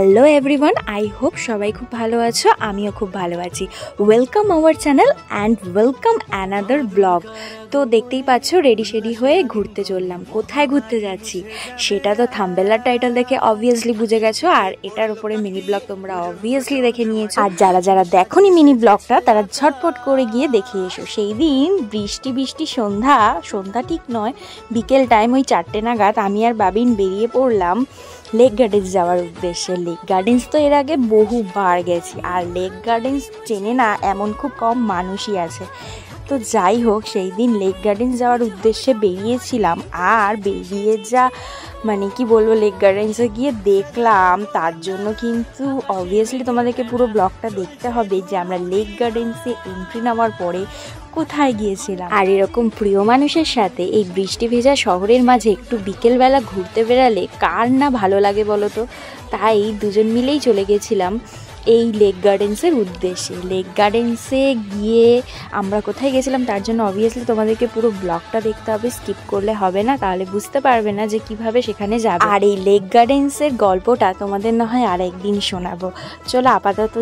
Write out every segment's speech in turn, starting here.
Hello everyone, I hope সবাই খুব ভালো আছো, আমিও খুব ভালো আছি। Welcome our channel and welcome another blog. তো দেখতেই পাচ্ছ রেডি শেডি হয়ে ঘুরতে চললাম। কোথায় ঘুরতে যাচ্ছি সেটা তো থাম্বনেল আর টাইটেল দেখে অবভিয়াসলি বুঝে গেছো, আর এটার উপরে মিনি ব্লগ তোমরা অবভিয়াসলি দেখে নিয়েছো। আর যারা যারা দেখোনি মিনি ব্লগটা তারা ঝটপট করে গিয়ে দেখে এসো। সেই দিন বৃষ্টি সন্ধ্যা ঠিক নয়, বিকেল টাইম ওই 4টে নাগাদ আমি আর বাবিন বেরিয়ে পড়লাম লেক গার্ডেন্স যাওয়ার উদ্দেশ্যে। লেক গার্ডেন্স তো এর আগে বহুবার গেছি, আর লেক গার্ডেন্স চেনে না এমন খুব কম মানুষই আছে। তো যাই হোক, সেই দিন লেক গার্ডেন্স যাওয়ার উদ্দেশ্যে বেরিয়েছিলাম, আর বেরিয়ে যা মানে কি বলবো, লেক গার্ডেন্সে গিয়ে দেখলাম, তার জন্য কিন্তু অবভিয়াসলি তোমাদেরকে পুরো ব্লগটা দেখতে হবে যে আমরা লেক গার্ডেন্সে এন্ট্রি নেওয়ার পরে কোথায় গিয়েছিলাম। আর এরকম প্রিয় মানুষের সাথে এই বৃষ্টি ভেজা শহরের মাঝে একটু বিকেলবেলা ঘুরতে বেরালে কার না ভালো লাগে বলো তো। তাই দুজন মিলেই চলে গেছিলাম এই লেক গার্ডেন্সের উদ্দেশ্যে। লেক গার্ডেন্সে গিয়ে আমরা কোথায় গেছিলাম তার জন্য অবভিয়াসলি তোমাদেরকে পুরো ব্লগটা দেখতে হবে, স্কিপ করলে হবে না, তাহলে বুঝতে পারবে না যে কিভাবে সেখানে যাবে। আর এই লেক গার্ডেন্সের গল্পটা তোমাদের না হয় আর একদিন শোনাবো। চলো আপাতত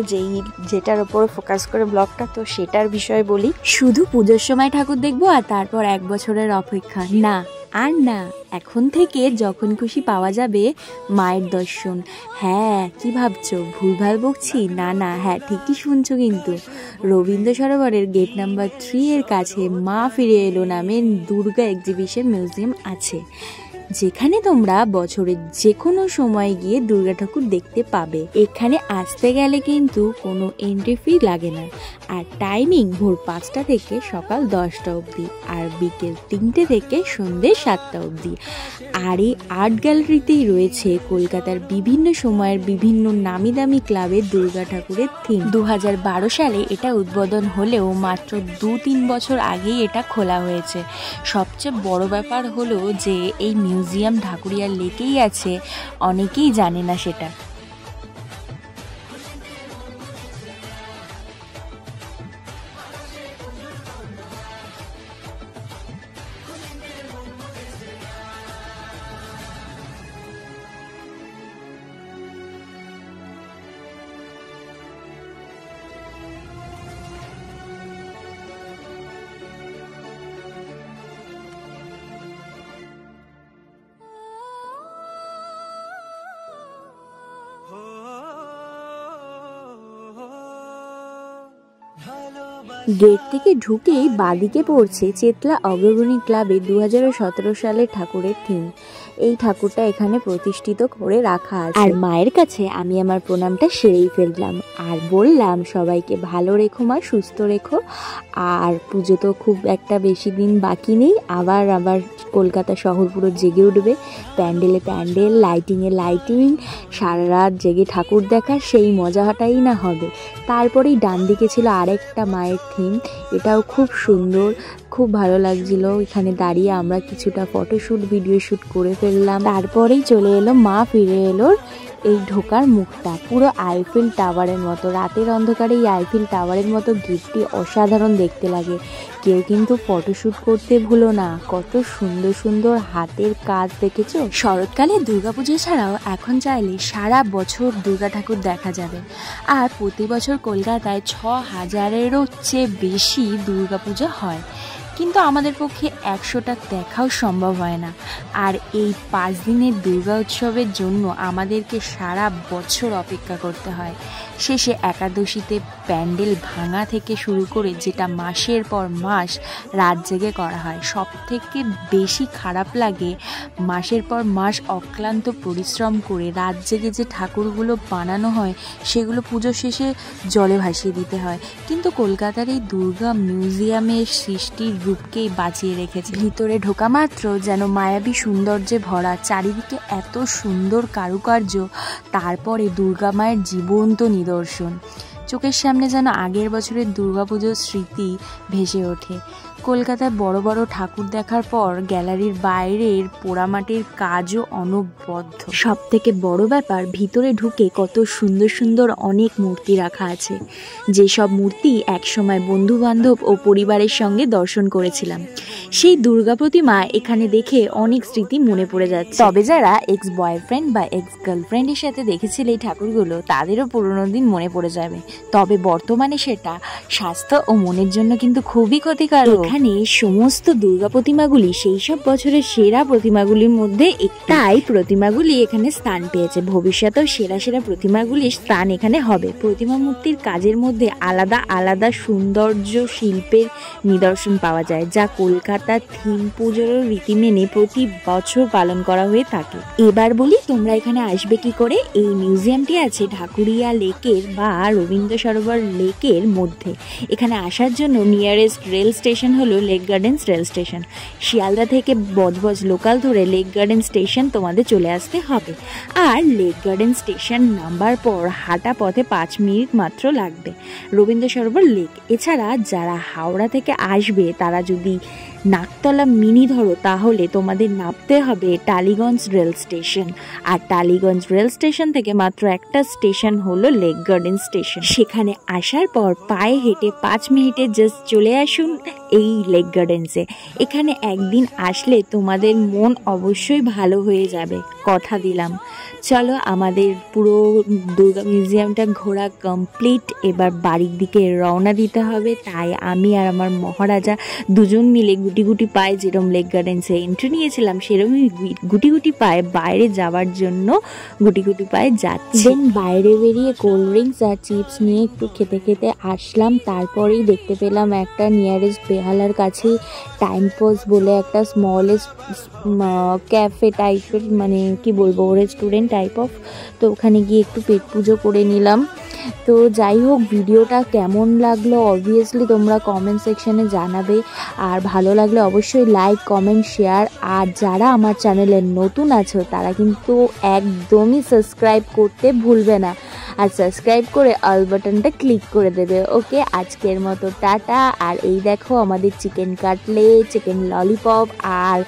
যেটার ওপর ফোকাস করে ব্লগটা, তো সেটার বিষয়ে বলি। শুধু পুজোর সময় ঠাকুর দেখবো আর তারপর 1 বছরের অপেক্ষা না, আর না, এখন থেকে যখন খুশি পাওয়া যাবে মায়ের দর্শন। হ্যাঁ, কি ভাবছো, ভুলভাল বকছি? না, হ্যাঁ ঠিকই শুনছো। কিন্তু রবীন্দ্র সরোবরের গেট নাম্বার 3 এর কাছে মা ফিরে এলো নামে দুর্গা এক্সিবিশন মিউজিয়াম আছে, যেখানে তোমরা বছরের যে কোনো সময় গিয়ে দুর্গা ঠাকুর দেখতে পাবে। এখানে আসতে গেলে কিন্তু কোনো এন্ট্রি ফি লাগে না, আর টাইমিং ভোর 5টা থেকে সকাল 10টা অবধি, আর বিকেল 3টে থেকে সন্ধ্যে 7টা অবধি। আর এই আর্ট গ্যালারিতেই রয়েছে কলকাতার বিভিন্ন সময়ের বিভিন্ন নামি দামি ক্লাবের দুর্গা ঠাকুরের থিম। 2012 সালে এটা উদ্বোধন হলেও মাত্র 2-3 বছর আগেই এটা খোলা হয়েছে। সবচেয়ে বড় ব্যাপার হলো যে এই মিউজিয়াম ঢাকুরিয়ার লেকেই আছে, অনেকেই জানে না সেটা। গেট থেকে ঢুকেই বাদিকে পড়ছে চেতলা অগ্রগণী ক্লাবে 2017 সালের ঠাকুরের থিম। এই ঠাকুরটা এখানে প্রতিষ্ঠিত করে রাখা আছে, আর মায়ের কাছে আমি আমার প্রণামটা সেরেই ফেললাম, আর বললাম সবাইকে ভালো রেখো মা, সুস্থ রেখো। আর পুজো তো খুব একটা বেশি দিন বাকি নেই, আবার কলকাতা শহর পুরো জেগে উঠবে, প্যান্ডেলে প্যান্ডেল, লাইটিংয়ে লাইটিং, সারা রাত জেগে ঠাকুর দেখা, সেই মজাটাই না হবে। তারপরেই ডান দিকে ছিল আরেকটা মায়ের থিম, এটাও খুব সুন্দর, খুব ভালো লাগছিল। এখানে দাঁড়িয়ে আমরা কিছুটা ফটোশ্যুট ভিডিও শ্যুট করে ফেললাম। তারপরেই চলে এলো মা ফিরে এলো এই ঢোকার মুখটা, পুরো আইফেল টাওয়ারের মতো। রাতের অন্ধকারে এই আইফেল টাওয়ারের মতো গেটটি অসাধারণ দেখতে লাগে। কেউ কিন্তু ফটোশ্যুট করতে ভুলো না, কত সুন্দর সুন্দর হাতের কাজ দেখেছো। শরৎকালে দুর্গাপুজো ছাড়াও এখন চাইলে সারা বছর দুর্গা ঠাকুর দেখা যাবে, আর প্রতি বছর কলকাতায় 6000-এরও চেয়ে বেশি দুর্গাপুজো হয়, কিন্তু আমাদের পক্ষে 100টা দেখাও সম্ভব হয় না। আর এই 5 দিনের দুর্গা উৎসবের জন্য আমাদেরকে সারা বছর অপেক্ষা করতে হয়। শেষে একাদশীতে প্যান্ডেল ভাঙা থেকে শুরু করে যেটা মাসের পর মাস রাত জেগে করা হয়, সব থেকে বেশি খারাপ লাগে মাসের পর মাস অক্লান্ত পরিশ্রম করে রাত জেগে যে ঠাকুরগুলো বানানো হয় সেগুলো পুজো শেষে জলে ভাসিয়ে দিতে হয়। কিন্তু কলকাতার এই দুর্গা মিউজিয়ামের সৃষ্টির রূপকেই বাঁচিয়ে রেখেছে। ভিতরে ঢোকা মাত্র যেন মায়াবী সৌন্দর্যে ভরা, চারিদিকে এত সুন্দর কারুকার্য, তারপরে দুর্গা মায়ের জীবন্ত নিদর্শন। চোখের সামনে যেন আগের বছরের দুর্গাপুজোর স্মৃতি ভেসে ওঠে। কলকাতায় বড় বড় ঠাকুর দেখার পর গ্যালারির বাইরের পোড়ামাটির কাজও অনবদ্য। সব থেকে বড় ব্যাপার, ভিতরে ঢুকে কত সুন্দর সুন্দর অনেক মূর্তি রাখা আছে, যেসব মূর্তি একসময় বন্ধু বান্ধব ও পরিবারের সঙ্গে দর্শন করেছিলাম। সেই দুর্গা প্রতিমা এখানে দেখে অনেক স্মৃতি মনে পড়ে যাচ্ছে। তবে যারা এক্স বয়ফ্রেন্ড বা এক্স গার্লফ্রেন্ডের সাথে দেখেছিল এই ঠাকুরগুলো, তাদেরও পুরোনো দিন মনে পড়ে যাবে। তবে বর্তমানে সেটা স্বাস্থ্য ও মনের জন্য কিন্তু খুবই ক্ষতিকারক। এখানে সমস্ত দুর্গা প্রতিমাগুলি সেই সব বছরের সেরা প্রতিমাগুলির মধ্যে একটাই প্রতিমাগুলি এখানে স্থান পেয়েছে। ভবিষ্যতেও সেরা সেরা প্রতিমাগুলির স্থান এখানে হবে। প্রতিমা মূর্তির কাজের মধ্যে আলাদা আলাদা সৌন্দর্য শিল্পের নিদর্শন পাওয়া যায়, যা কলকাতার থিম পুজোর রীতি মেনে প্রতি বছর পালন করা হয়ে থাকে। এবার বলি তোমরা এখানে আসবে কি করে। এই মিউজিয়ামটি আছে ঢাকুরিয়া লেকের বা রবীন্দ্র সরোবর লেকের মধ্যে। এখানে আসার জন্য নিয়ারেস্ট রেল স্টেশন হলো lake gardens rail station. Sealdah থেকে বজবজ লোকাল ধরে লেক গার্ডেন স্টেশন তোমাদের চলে আসতে হবে। আর লেক গার্ডেন স্টেশন নামার পর হাঁটা পথে 5 মিনিট মাত্র লাগবে রবীন্দ্র সরোবর লেক। এছাড়া যারা হাওড়া থেকে আসবে তারা যদি নাকতলা মিনি ধরো, তাহলে তোমাদের নামতে হবে টালিগঞ্জ রেল স্টেশন। আর টালিগঞ্জ রেল স্টেশন থেকে মাত্র একটা স্টেশন হলো লেক গার্ডেন স্টেশন। সেখানে আসার পর পায়ে হেঁটে 5 মিনিটে জাস্ট চলে আসুন এই লেক গার্ডেন্সে। এখানে একদিন আসলে তোমাদের মন অবশ্যই ভালো হয়ে যাবে, কথা দিলাম। চলো, আমাদের পুরো দুর্গা মিউজিয়ামটা ঘোরা কমপ্লিট। এবার বাড়ির দিকে রওনা দিতে হবে। তাই আমি আর আমার মহারাজা দুজন মিলে গুটি গুটি পায়ে, যেরকম লেক গার্ডেন্সে এন্ট্রি নিয়েছিলাম সেরকমই গুটি গুটি পায়ে বাইরে যাওয়ার জন্য গুটি গুটি পায়ে যাচ্ছি। দেন বাইরে বেরিয়ে কোল্ড ড্রিঙ্কস আর চিপস নিয়ে একটু খেতে খেতে আসলাম। তারপরেই দেখতে পেলাম একটা নিয়ারেস্ট বেহালার কাছে টাইম পজ বলে একটা স্মলেস্ট ক্যাফে টাইপের, মানে কি বলবো, রেস্টুরেন্ট টাইপ অফ। তো ওখানে গিয়ে একটু পেট পুজো করে নিলাম। তো যাই হোক, ভিডিওটা কেমন লাগলো অবভিয়াসলি তোমরা কমেন্ট সেকশনে জানাবে। আর ভালো লাগলে অবশ্যই লাইক কমেন্ট শেয়ার। আর যারা আমার চ্যানেলে নতুন আছো তারা কিন্তু একদমই সাবস্ক্রাইব করতে ভুলবে না। আর সাবস্ক্রাইব করে অল বাটনটা ক্লিক করে দেবে। ওকে, আজকের মতো টাটা। আর এই দেখো আমাদের চিকেন কাটলেট, চিকেন ললিপপ আর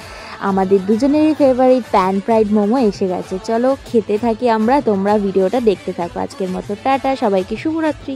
আমাদের দুজনেরই ফেভারিট প্যান ফ্রাইড মোমো এসে গেছে। চলো খেতে থাকি আমরা, তোমরা ভিডিওটা দেখতে থাকো। আজকের মতো টাটা, সবাইকে শুভরাত্রি।